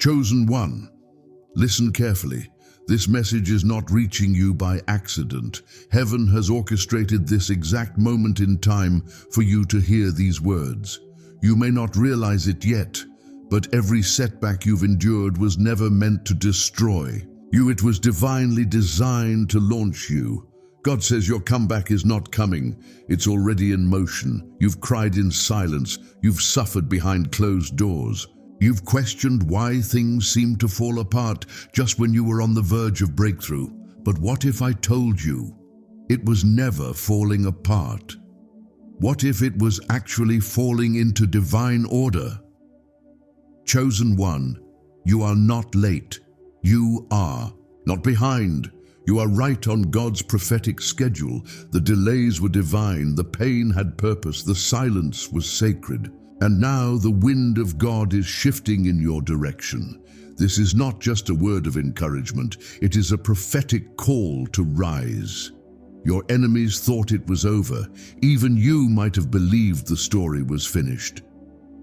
Chosen one, listen carefully. This message is not reaching you by accident. Heaven has orchestrated this exact moment in time for you to hear these words. You may not realize it yet, but every setback you've endured was never meant to destroy you. It was divinely designed to launch you. God says your comeback is not coming. It's already in motion. You've cried in silence. You've suffered behind closed doors. You've questioned why things seem to fall apart just when you were on the verge of breakthrough. But what if I told you it was never falling apart? What if it was actually falling into divine order? Chosen one, you are not late. You are not behind. You are right on God's prophetic schedule. The delays were divine, the pain had purpose, the silence was sacred. And now the wind of God is shifting in your direction. This is not just a word of encouragement, it is a prophetic call to rise. Your enemies thought it was over. Even you might have believed the story was finished.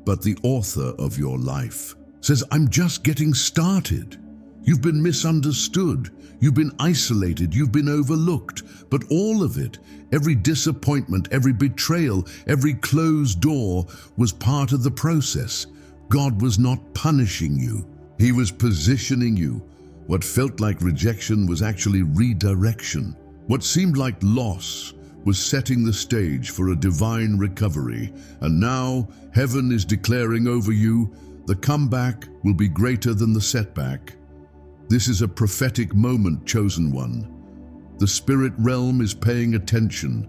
But the author of your life says, I'm just getting started. You've been misunderstood. You've been isolated. You've been overlooked. But all of it, every disappointment, every betrayal, every closed door was part of the process. God was not punishing you. He was positioning you. What felt like rejection was actually redirection. What seemed like loss was setting the stage for a divine recovery. And now heaven is declaring over you, the comeback will be greater than the setback. This is a prophetic moment, chosen one. The spirit realm is paying attention.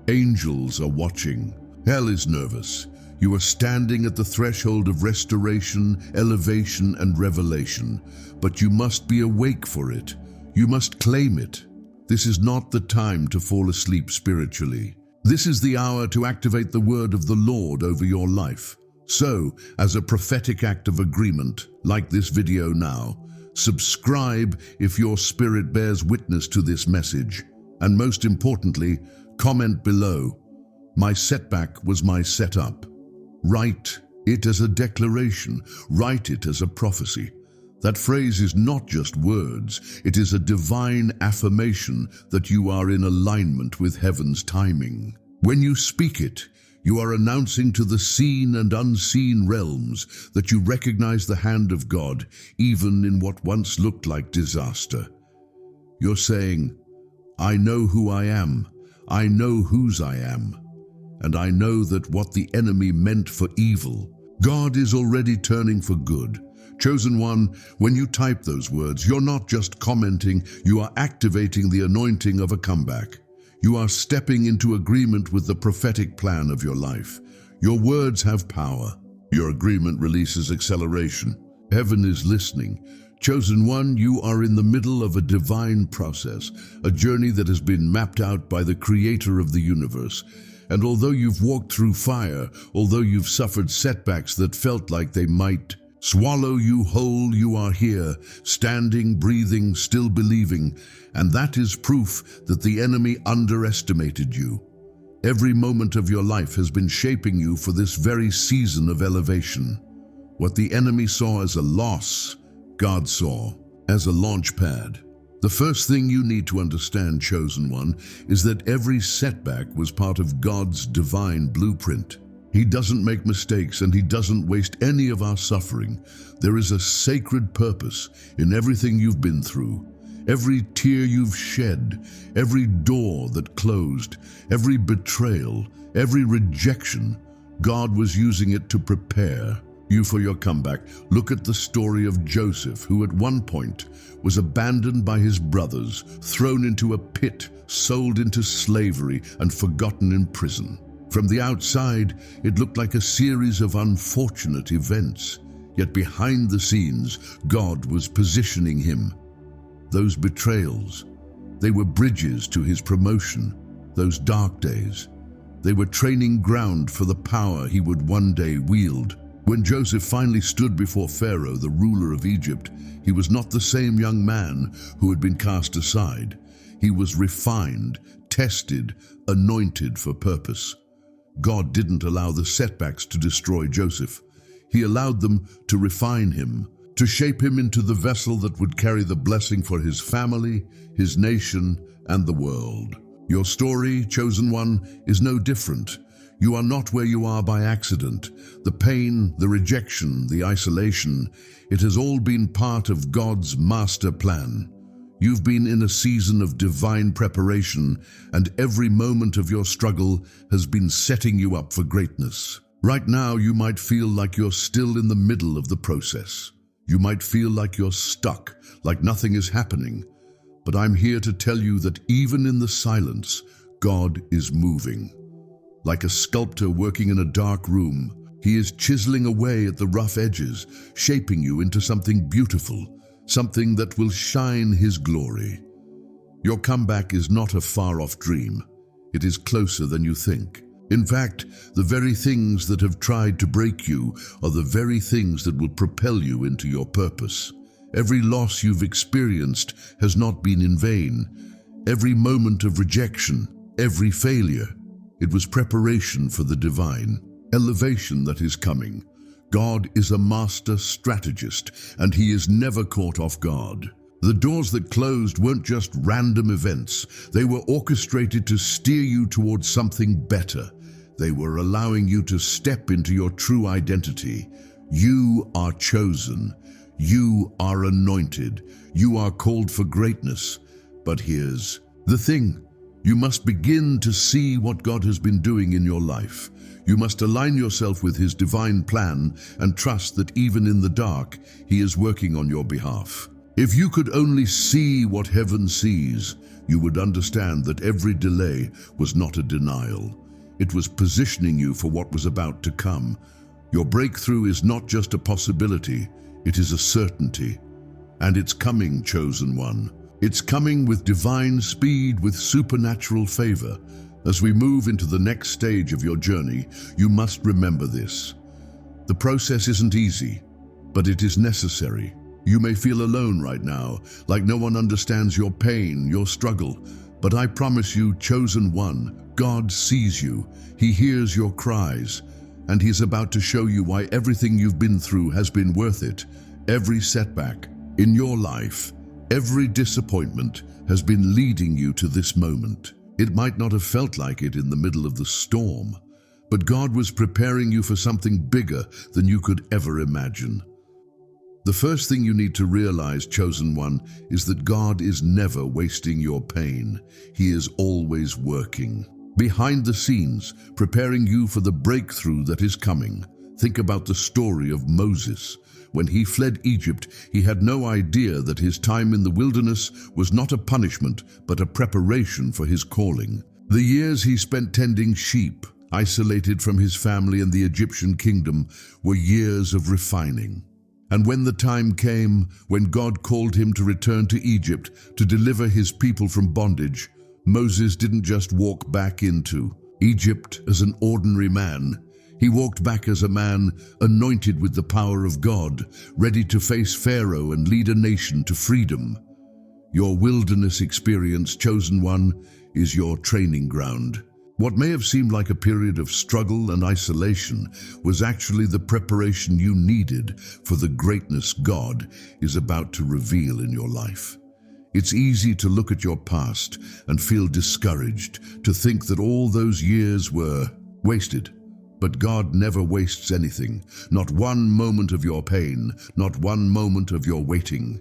Angels are watching. Hell is nervous. You are standing at the threshold of restoration, elevation, and revelation. But you must be awake for it. You must claim it. This is not the time to fall asleep spiritually. This is the hour to activate the word of the Lord over your life. So, as a prophetic act of agreement, like this video now, subscribe if your spirit bears witness to this message. And most importantly, comment below, my setback was my setup. Write it as a declaration. Write it as a prophecy. That phrase is not just words. It is a divine affirmation that you are in alignment with heaven's timing. When you speak it, you are announcing to the seen and unseen realms that you recognize the hand of God, even in what once looked like disaster. You're saying, I know who I am, I know whose I am, and I know that what the enemy meant for evil, God is already turning for good. Chosen one, when you type those words, you're not just commenting, you are activating the anointing of a comeback. You are stepping into agreement with the prophetic plan of your life. Your words have power. Your agreement releases acceleration. Heaven is listening. Chosen one, you are in the middle of a divine process, a journey that has been mapped out by the creator of the universe. And although you've walked through fire, although you've suffered setbacks that felt like they might swallow you whole, you are here, standing, breathing, still believing, and that is proof that the enemy underestimated you. Every moment of your life has been shaping you for this very season of elevation. What the enemy saw as a loss, God saw as a launch pad. The first thing you need to understand, chosen one, is that every setback was part of God's divine blueprint. He doesn't make mistakes and he doesn't waste any of our suffering. There is a sacred purpose in everything you've been through. Every tear you've shed, every door that closed, every betrayal, every rejection, God was using it to prepare you for your comeback. Look at the story of Joseph, who at one point was abandoned by his brothers, thrown into a pit, sold into slavery, and forgotten in prison. From the outside, it looked like a series of unfortunate events. Yet behind the scenes, God was positioning him. Those betrayals, they were bridges to his promotion. Those dark days, they were training ground for the power he would one day wield. When Joseph finally stood before Pharaoh, the ruler of Egypt, he was not the same young man who had been cast aside. He was refined, tested, anointed for purpose. God didn't allow the setbacks to destroy Joseph. He allowed them to refine him. to shape him into the vessel that would carry the blessing for his family, his nation, and the world. Your story, chosen one, is no different. You are not where you are by accident. The pain, the rejection, the isolation, it has all been part of God's master plan. You've been in a season of divine preparation, and every moment of your struggle has been setting you up for greatness. Right now, you might feel like you're still in the middle of the process. You might feel like you're stuck, like nothing is happening. But I'm here to tell you that even in the silence, God is moving. Like a sculptor working in a dark room, he is chiseling away at the rough edges, shaping you into something beautiful, something that will shine his glory. Your comeback is not a far-off dream. It is closer than you think. In fact, the very things that have tried to break you are the very things that will propel you into your purpose. Every loss you've experienced has not been in vain. Every moment of rejection, every failure, it was preparation for the divine elevation that is coming. God is a master strategist, and he is never caught off guard. The doors that closed weren't just random events. They were orchestrated to steer you towards something better. They were allowing you to step into your true identity. You are chosen. You are anointed. You are called for greatness. But here's the thing. You must begin to see what God has been doing in your life. You must align yourself with his divine plan and trust that even in the dark, he is working on your behalf. If you could only see what heaven sees, you would understand that every delay was not a denial. It was positioning you for what was about to come. Your breakthrough is not just a possibility, it is a certainty. And it's coming, chosen one. It's coming with divine speed, with supernatural favor. As we move into the next stage of your journey, you must remember this. The process isn't easy, but it is necessary. You may feel alone right now, like no one understands your pain, your struggle. But I promise you, chosen one, God sees you. He hears your cries, and he's about to show you why everything you've been through has been worth it. Every setback in your life, every disappointment has been leading you to this moment. It might not have felt like it in the middle of the storm, but God was preparing you for something bigger than you could ever imagine. The first thing you need to realize, chosen one, is that God is never wasting your pain. He is always working behind the scenes, preparing you for the breakthrough that is coming. Think about the story of Moses. When he fled Egypt, he had no idea that his time in the wilderness was not a punishment, but a preparation for his calling. The years he spent tending sheep, isolated from his family and the Egyptian kingdom, were years of refining. And when the time came, when God called him to return to Egypt to deliver his people from bondage, Moses didn't just walk back into Egypt as an ordinary man. He walked back as a man anointed with the power of God, ready to face Pharaoh and lead a nation to freedom. Your wilderness experience, chosen one, is your training ground. What may have seemed like a period of struggle and isolation was actually the preparation you needed for the greatness God is about to reveal in your life. It's easy to look at your past and feel discouraged, to think that all those years were wasted. But God never wastes anything, not one moment of your pain, not one moment of your waiting.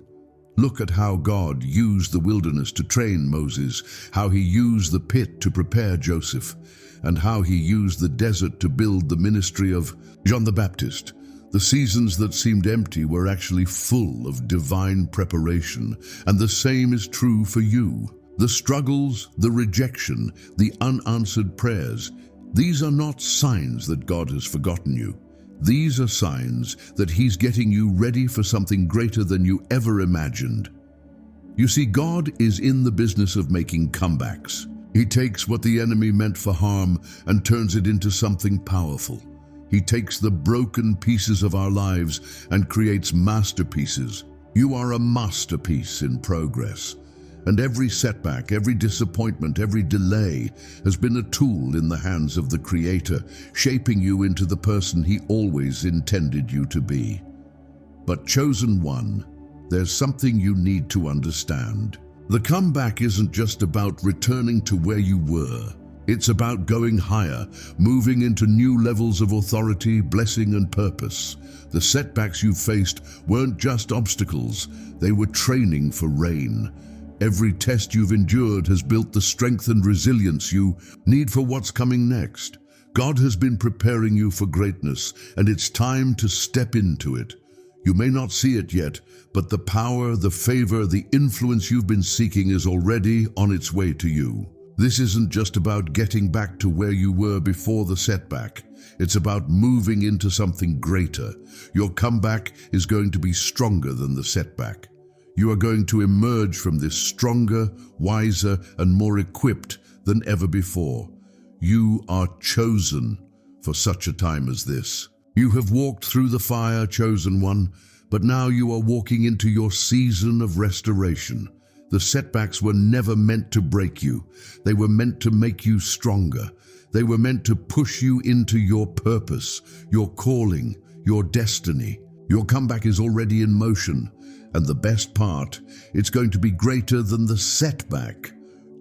Look at how God used the wilderness to train Moses, how he used the pit to prepare Joseph, and how he used the desert to build the ministry of John the Baptist. The seasons that seemed empty were actually full of divine preparation, and the same is true for you. The struggles, the rejection, the unanswered prayers, these are not signs that God has forgotten you. These are signs that he's getting you ready for something greater than you ever imagined. You see, God is in the business of making comebacks. He takes what the enemy meant for harm and turns it into something powerful. He takes the broken pieces of our lives and creates masterpieces. You are a masterpiece in progress. And every setback, every disappointment, every delay has been a tool in the hands of the Creator, shaping you into the person He always intended you to be. But chosen one, there's something you need to understand. The comeback isn't just about returning to where you were. It's about going higher, moving into new levels of authority, blessing, and purpose. The setbacks you faced weren't just obstacles, they were training for reign. Every test you've endured has built the strength and resilience you need for what's coming next. God has been preparing you for greatness, and it's time to step into it. You may not see it yet, but the power, the favor, the influence you've been seeking is already on its way to you. This isn't just about getting back to where you were before the setback. It's about moving into something greater. Your comeback is going to be stronger than the setback. You are going to emerge from this stronger, wiser, and more equipped than ever before. You are chosen for such a time as this. You have walked through the fire, chosen one, but now you are walking into your season of restoration. The setbacks were never meant to break you. They were meant to make you stronger. They were meant to push you into your purpose, your calling, your destiny. Your comeback is already in motion, and the best part, it's going to be greater than the setback.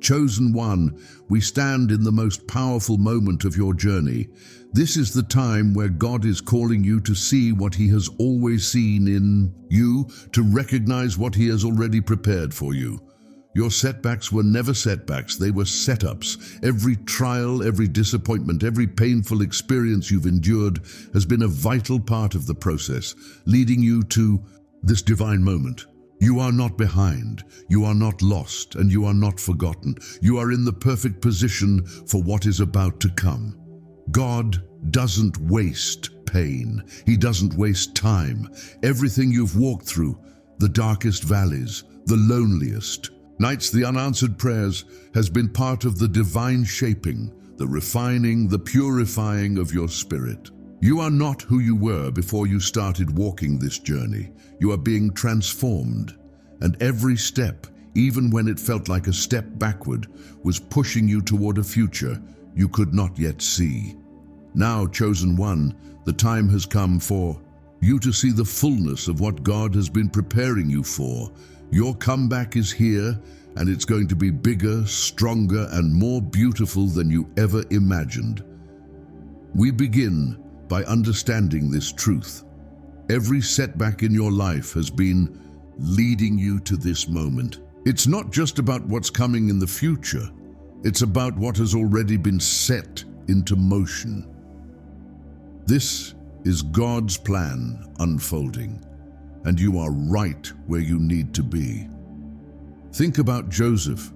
Chosen one, we stand in the most powerful moment of your journey. This is the time where God is calling you to see what He has always seen in you, to recognize what He has already prepared for you. Your setbacks were never setbacks, they were setups. Every trial, every disappointment, every painful experience you've endured has been a vital part of the process, leading you to this divine moment. You are not behind, you are not lost, and you are not forgotten. You are in the perfect position for what is about to come. God doesn't waste pain. He doesn't waste time. Everything you've walked through, the darkest valleys, the loneliest nights, the unanswered prayers, has been part of the divine shaping, the refining, the purifying of your spirit. You are not who you were before you started walking this journey. You are being transformed, and every step, even when it felt like a step backward, was pushing you toward a future you could not yet see. Now, chosen one, the time has come for you to see the fullness of what God has been preparing you for. Your comeback is here, and it's going to be bigger, stronger, and more beautiful than you ever imagined. We begin by understanding this truth. Every setback in your life has been leading you to this moment. It's not just about what's coming in the future. It's about what has already been set into motion. This is God's plan unfolding, and you are right where you need to be. Think about Joseph.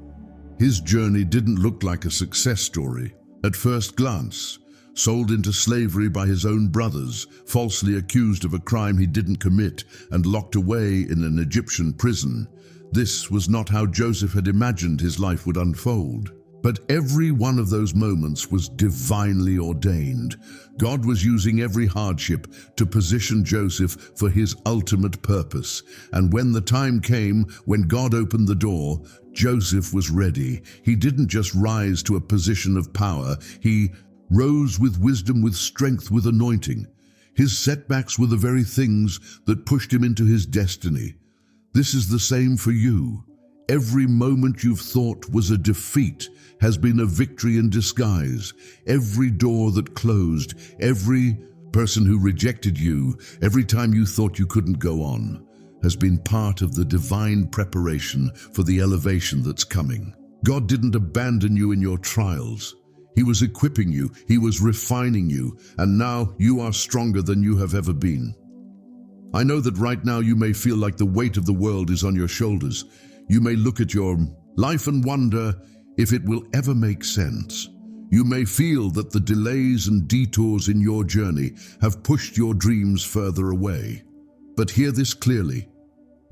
His journey didn't look like a success story at first glance. Sold into slavery by his own brothers, falsely accused of a crime he didn't commit, and locked away in an Egyptian prison. This was not how Joseph had imagined his life would unfold. But every one of those moments was divinely ordained. God was using every hardship to position Joseph for his ultimate purpose. And when the time came, when God opened the door, Joseph was ready. He didn't just rise to a position of power. He rose with wisdom, with strength, with anointing. His setbacks were the very things that pushed him into his destiny. This is the same for you. Every moment you've thought was a defeat has been a victory in disguise. Every door that closed, every person who rejected you, every time you thought you couldn't go on, has been part of the divine preparation for the elevation that's coming. God didn't abandon you in your trials. He was equipping you, He was refining you, and now you are stronger than you have ever been. I know that right now you may feel like the weight of the world is on your shoulders. You may look at your life and wonder if it will ever make sense. You may feel that the delays and detours in your journey have pushed your dreams further away. But hear this clearly.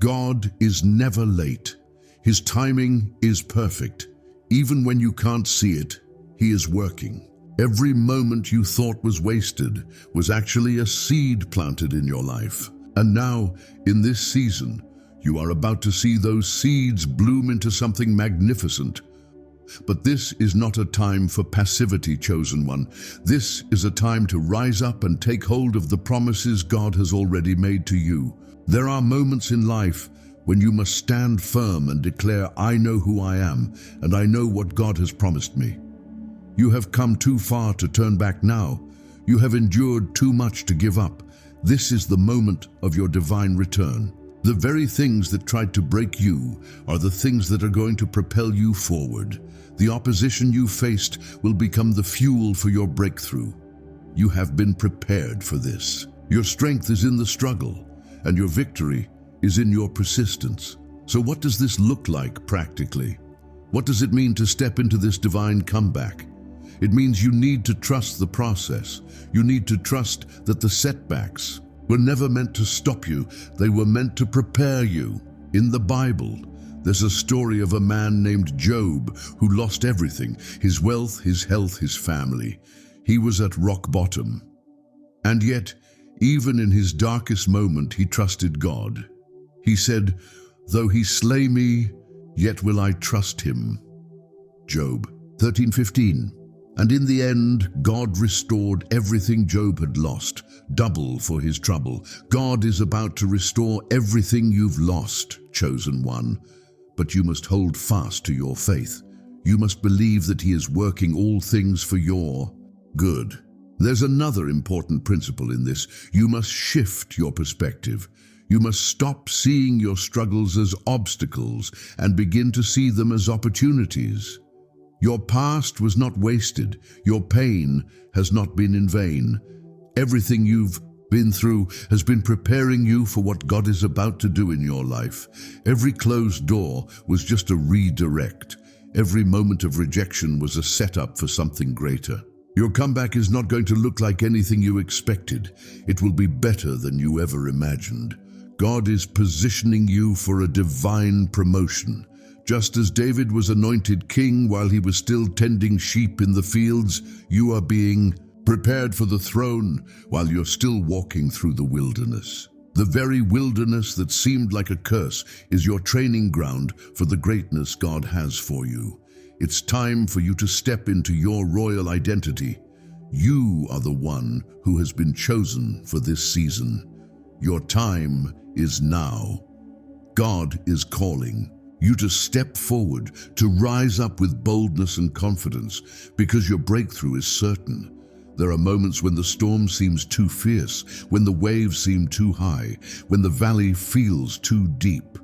God is never late. His timing is perfect. Even when you can't see it, He is working. Every moment you thought was wasted was actually a seed planted in your life. And now, in this season, you are about to see those seeds bloom into something magnificent. But this is not a time for passivity, chosen one. This is a time to rise up and take hold of the promises God has already made to you. There are moments in life when you must stand firm and declare, I know who I am, and I know what God has promised me. You have come too far to turn back now. You have endured too much to give up. This is the moment of your divine return. The very things that tried to break you are the things that are going to propel you forward. The opposition you faced will become the fuel for your breakthrough. You have been prepared for this. Your strength is in the struggle, and your victory is in your persistence. So what does this look like practically? What does it mean to step into this divine comeback? It means you need to trust the process. You need to trust that the setbacks were never meant to stop you. They were meant to prepare you. In the Bible, there's a story of a man named Job who lost everything: his wealth, his health, his family. He was at rock bottom. And yet, even in his darkest moment, he trusted God. He said, "Though he slay me, yet will I trust him." Job 13:15. And in the end, God restored everything Job had lost, double for his trouble. God is about to restore everything you've lost, chosen one. But you must hold fast to your faith. You must believe that he is working all things for your good. There's another important principle in this. You must shift your perspective. You must stop seeing your struggles as obstacles and begin to see them as opportunities. Your past was not wasted. Your pain has not been in vain. Everything you've been through has been preparing you for what God is about to do in your life. Every closed door was just a redirect. Every moment of rejection was a setup for something greater. Your comeback is not going to look like anything you expected. It will be better than you ever imagined. God is positioning you for a divine promotion. Just as David was anointed king while he was still tending sheep in the fields, you are being prepared for the throne while you're still walking through the wilderness. The very wilderness that seemed like a curse is your training ground for the greatness God has for you. It's time for you to step into your royal identity. You are the one who has been chosen for this season. Your time is now. God is calling you to step forward, to rise up with boldness and confidence, because your breakthrough is certain. There are moments when the storm seems too fierce, when the waves seem too high, when the valley feels too deep.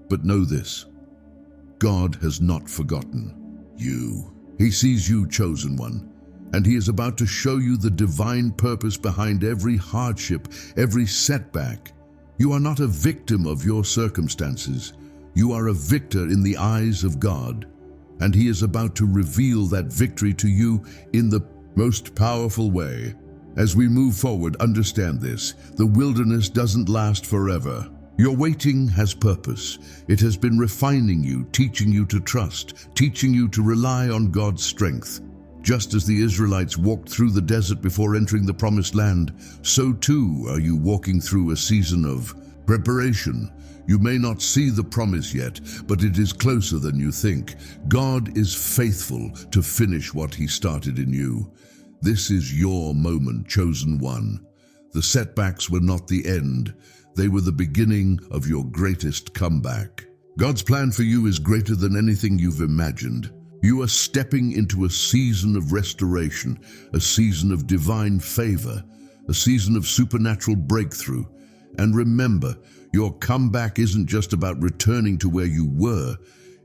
But know this: God has not forgotten you. He sees you, chosen one, and he is about to show you the divine purpose behind every hardship, every setback. You are not a victim of your circumstances. You are a victor in the eyes of God, and he is about to reveal that victory to you in the most powerful way. As we move forward, understand this: the wilderness doesn't last forever. Your waiting has purpose. It has been refining you, teaching you to trust, teaching you to rely on God's strength. Just as the Israelites walked through the desert before entering the promised land, so too are you walking through a season of preparation. You may not see the promise yet, but it is closer than you think. God is faithful to finish what he started in you. This is your moment, chosen one. The setbacks were not the end. They were the beginning of your greatest comeback. God's plan for you is greater than anything you've imagined. You are stepping into a season of restoration, a season of divine favor, a season of supernatural breakthrough. And remember, your comeback isn't just about returning to where you were.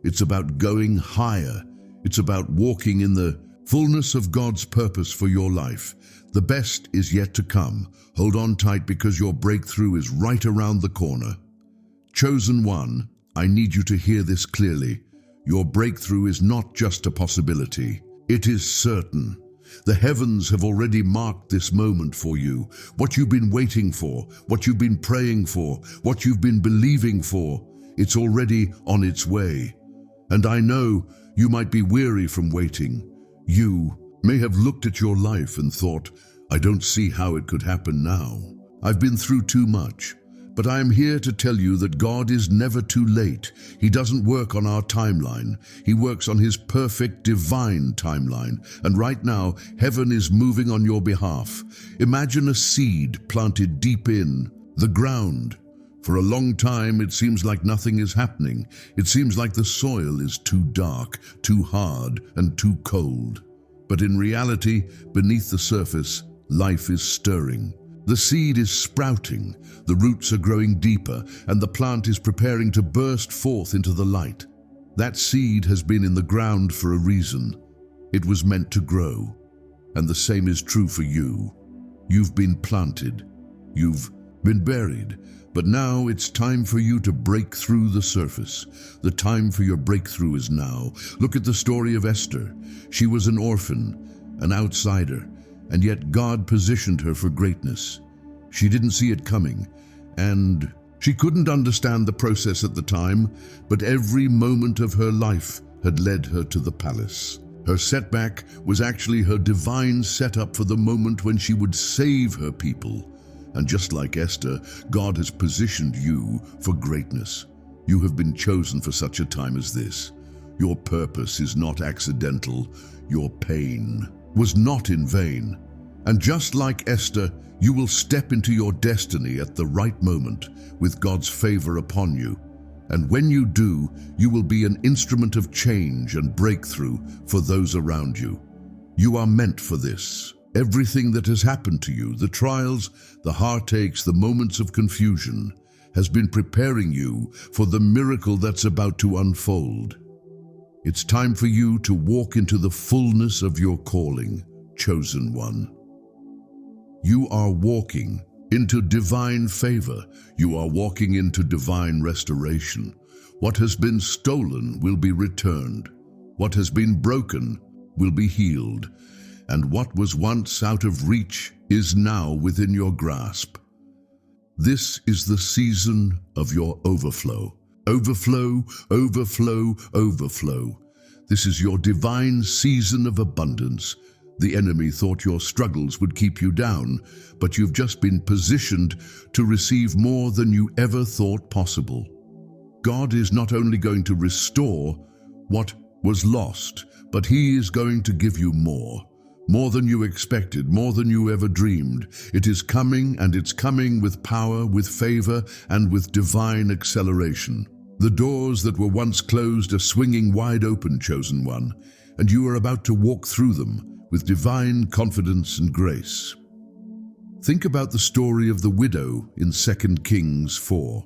It's about going higher. It's about walking in the fullness of God's purpose for your life. The best is yet to come. Hold on tight, because your breakthrough is right around the corner. Chosen one, I need you to hear this clearly. Your breakthrough is not just a possibility. It is certain. The heavens have already marked this moment for you. What you've been waiting for, what you've been praying for, what you've been believing for, it's already on its way. And I know you might be weary from waiting. You may have looked at your life and thought, I don't see how it could happen now. I've been through too much. But I am here to tell you that God is never too late. He doesn't work on our timeline. He works on his perfect divine timeline. And right now, heaven is moving on your behalf. Imagine a seed planted deep in the ground. For a long time, it seems like nothing is happening. It seems like the soil is too dark, too hard, and too cold. But in reality, beneath the surface, life is stirring. The seed is sprouting, the roots are growing deeper, and the plant is preparing to burst forth into the light. That seed has been in the ground for a reason. It was meant to grow. And the same is true for you. You've been planted. You've been buried. But now it's time for you to break through the surface. The time for your breakthrough is now. Look at the story of Esther. She was an orphan, an outsider, and yet God positioned her for greatness. She didn't see it coming, and she couldn't understand the process at the time, but every moment of her life had led her to the palace. Her setback was actually her divine setup for the moment when she would save her people. And just like Esther, God has positioned you for greatness. You have been chosen for such a time as this. Your purpose is not accidental. Your pain was not in vain. And just like Esther, you will step into your destiny at the right moment with God's favor upon you. And when you do, you will be an instrument of change and breakthrough for those around you. You are meant for this. Everything that has happened to you, the trials, the heartaches, the moments of confusion, has been preparing you for the miracle that's about to unfold. It's time for you to walk into the fullness of your calling, chosen one. You are walking into divine favor. You are walking into divine restoration. What has been stolen will be returned. What has been broken will be healed. And what was once out of reach is now within your grasp. This is the season of your overflow. Overflow, overflow, overflow. This is your divine season of abundance. The enemy thought your struggles would keep you down, but you've just been positioned to receive more than you ever thought possible. God is not only going to restore what was lost, but He is going to give you more. More than you expected, more than you ever dreamed. It is coming, and it's coming with power, with favor, and with divine acceleration. The doors that were once closed are swinging wide open, chosen one, and you are about to walk through them with divine confidence and grace. Think about the story of the widow in 2 Kings 4.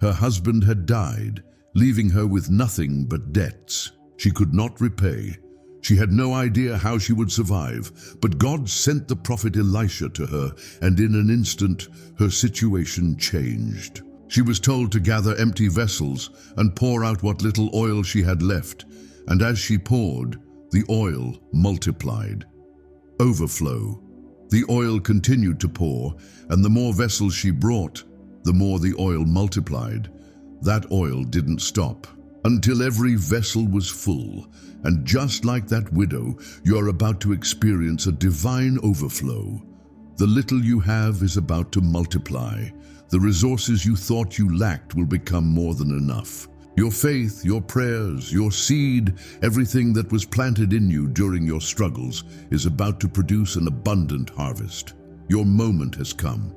Her husband had died, leaving her with nothing but debts she could not repay. She had no idea how she would survive, but God sent the prophet Elisha to her, and in an instant, her situation changed. She was told to gather empty vessels and pour out what little oil she had left, and as she poured, the oil multiplied. Overflow. The oil continued to pour, and the more vessels she brought, the more the oil multiplied. That oil didn't stop until every vessel was full. And just like that widow, you're about to experience a divine overflow. The little you have is about to multiply. The resources you thought you lacked will become more than enough. Your faith, your prayers, your seed, everything that was planted in you during your struggles is about to produce an abundant harvest. Your moment has come.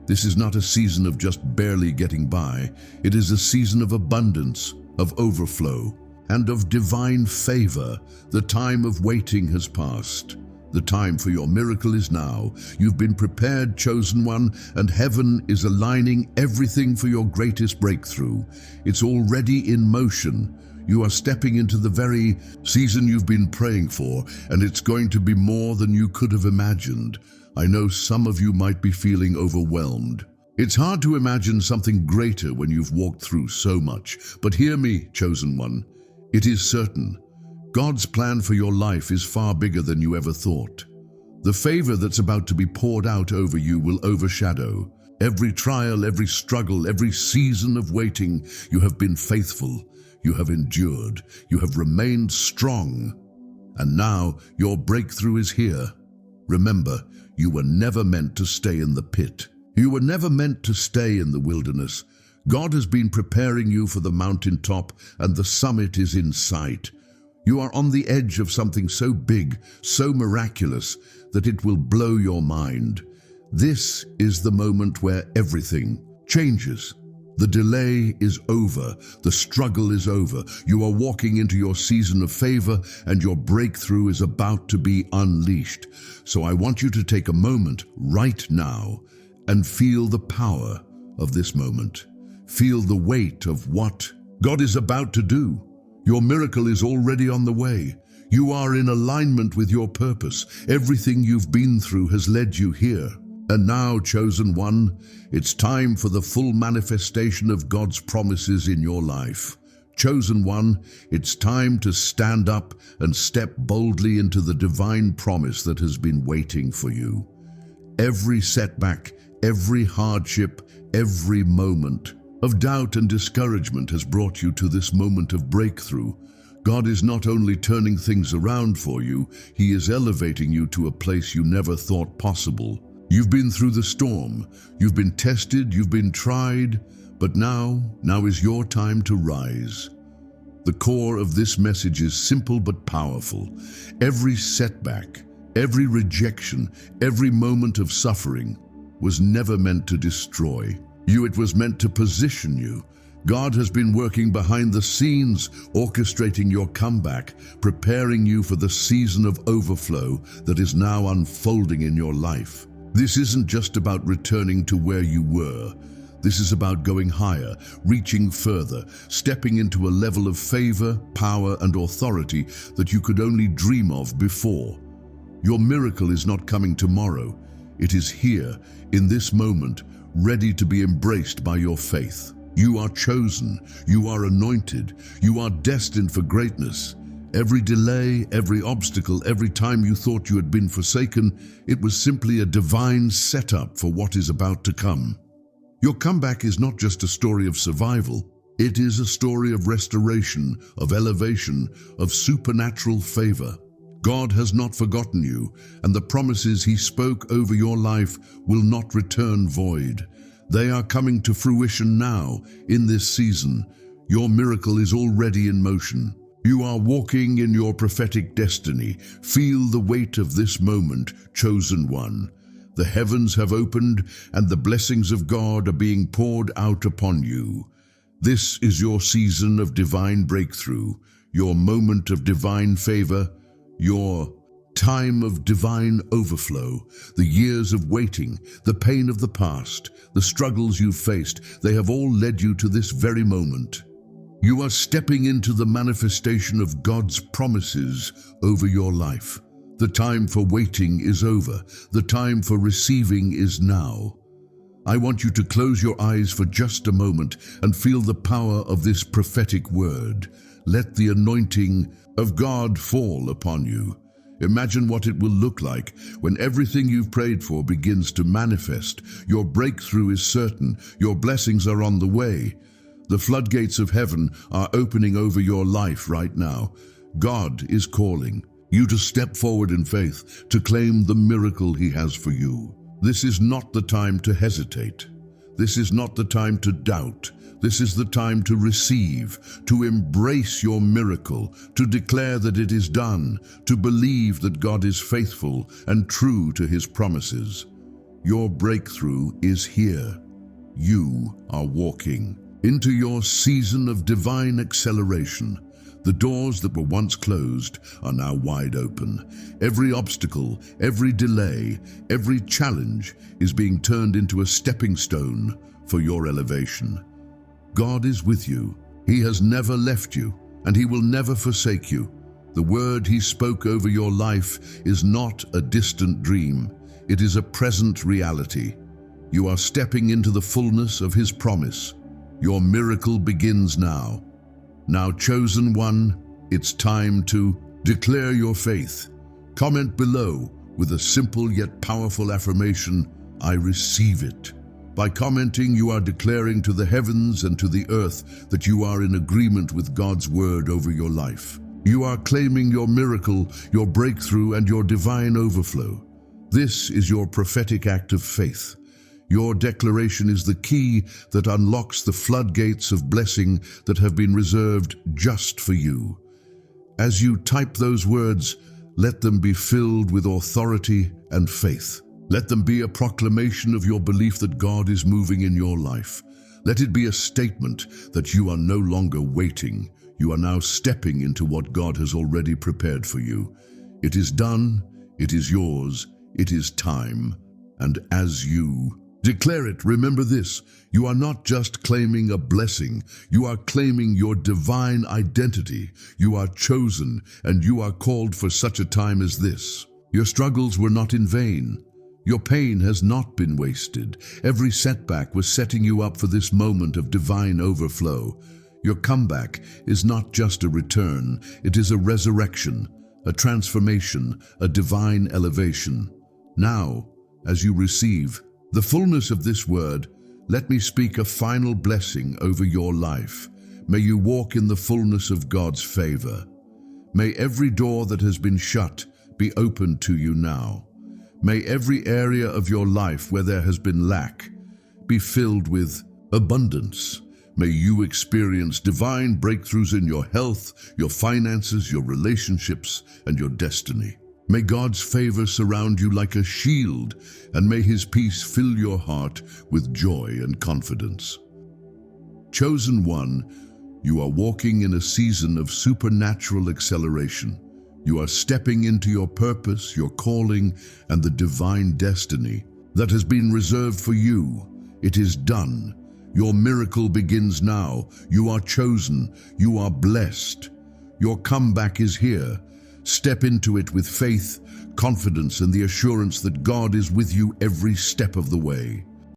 This is not a season of just barely getting by. It is a season of abundance, of overflow, and of divine favor. The time of waiting has passed. The time for your miracle is now. You've been prepared, chosen one, and heaven is aligning everything for your greatest breakthrough. It's already in motion. You are stepping into the very season you've been praying for, and it's going to be more than you could have imagined. I know some of you might be feeling overwhelmed. It's hard to imagine something greater when you've walked through so much. But hear me, chosen one. It is certain. God's plan for your life is far bigger than you ever thought. The favor that's about to be poured out over you will overshadow every trial, every struggle, every season of waiting. You have been faithful. You have endured. You have remained strong. And now your breakthrough is here. Remember, you were never meant to stay in the pit. You were never meant to stay in the wilderness. God has been preparing you for the mountaintop, and the summit is in sight. You are on the edge of something so big, so miraculous, that it will blow your mind. This is the moment where everything changes. The delay is over. The struggle is over. You are walking into your season of favor, and your breakthrough is about to be unleashed. So I want you to take a moment right now and feel the power of this moment. Feel the weight of what God is about to do. Your miracle is already on the way. You are in alignment with your purpose. Everything you've been through has led you here. And now, chosen one, it's time for the full manifestation of God's promises in your life. Chosen one, it's time to stand up and step boldly into the divine promise that has been waiting for you. Every setback, every hardship, every moment of doubt and discouragement has brought you to this moment of breakthrough. God is not only turning things around for you, He is elevating you to a place you never thought possible. You've been through the storm, you've been tested, you've been tried, but now is your time to rise. The core of this message is simple but powerful. Every setback, every rejection, every moment of suffering was never meant to destroy you. It was meant to position you. God has been working behind the scenes, orchestrating your comeback, preparing you for the season of overflow that is now unfolding in your life. This isn't just about returning to where you were. This is about going higher, reaching further, stepping into a level of favor, power, and authority that you could only dream of before. Your miracle is not coming tomorrow. It is here, in this moment, ready to be embraced by your faith. You are chosen, you are anointed, you are destined for greatness. Every delay, every obstacle, every time you thought you had been forsaken, it was simply a divine setup for what is about to come. Your comeback is not just a story of survival, it is a story of restoration, of elevation, of supernatural favor. God has not forgotten you, and the promises He spoke over your life will not return void. They are coming to fruition now, in this season. Your miracle is already in motion. You are walking in your prophetic destiny. Feel the weight of this moment, chosen one. The heavens have opened, and the blessings of God are being poured out upon you. This is your season of divine breakthrough, your moment of divine favor, your time of divine overflow. The years of waiting, the pain of the past, the struggles you've faced, they have all led you to this very moment. You are stepping into the manifestation of God's promises over your life. The time for waiting is over. The time for receiving is now. I want you to close your eyes for just a moment and feel the power of this prophetic word. Let the anointing of God fall upon you. Imagine what it will look like when everything you've prayed for begins to manifest. Your breakthrough is certain. Your blessings are on the way. The floodgates of heaven are opening over your life right now. God is calling you to step forward in faith, to claim the miracle He has for you. This is not the time to hesitate. This is not the time to doubt. This is the time to receive, to embrace your miracle, to declare that it is done, to believe that God is faithful and true to His promises. Your breakthrough is here. You are walking into your season of divine acceleration. The doors that were once closed are now wide open. Every obstacle, every delay, every challenge is being turned into a stepping stone for your elevation. God is with you. He has never left you, and He will never forsake you. The word He spoke over your life is not a distant dream. It is a present reality. You are stepping into the fullness of His promise. Your miracle begins now. Now, chosen one, it's time to declare your faith. Comment below with a simple yet powerful affirmation, I receive it. By commenting, you are declaring to the heavens and to the earth that you are in agreement with God's word over your life. You are claiming your miracle, your breakthrough, and your divine overflow. This is your prophetic act of faith. Your declaration is the key that unlocks the floodgates of blessing that have been reserved just for you. As you type those words, let them be filled with authority and faith. Let them be a proclamation of your belief that God is moving in your life. Let it be a statement that you are no longer waiting. You are now stepping into what God has already prepared for you. It is done, it is yours, it is time. And as you declare it, remember this: you are not just claiming a blessing, you are claiming your divine identity. You are chosen, and you are called for such a time as this. Your struggles were not in vain. Your pain has not been wasted. Every setback was setting you up for this moment of divine overflow. Your comeback is not just a return, it is a resurrection, a transformation, a divine elevation. Now, as you receive the fullness of this word, let me speak a final blessing over your life. May you walk in the fullness of God's favor. May every door that has been shut be opened to you now. May every area of your life where there has been lack be filled with abundance. May you experience divine breakthroughs in your health, your finances, your relationships, and your destiny. May God's favor surround you like a shield, and may His peace fill your heart with joy and confidence. Chosen one, you are walking in a season of supernatural acceleration. You are stepping into your purpose, your calling, and the divine destiny that has been reserved for you. It is done. Your miracle begins now. You are chosen. You are blessed. Your comeback is here. Step into it with faith, confidence, and the assurance that God is with you every step of the way.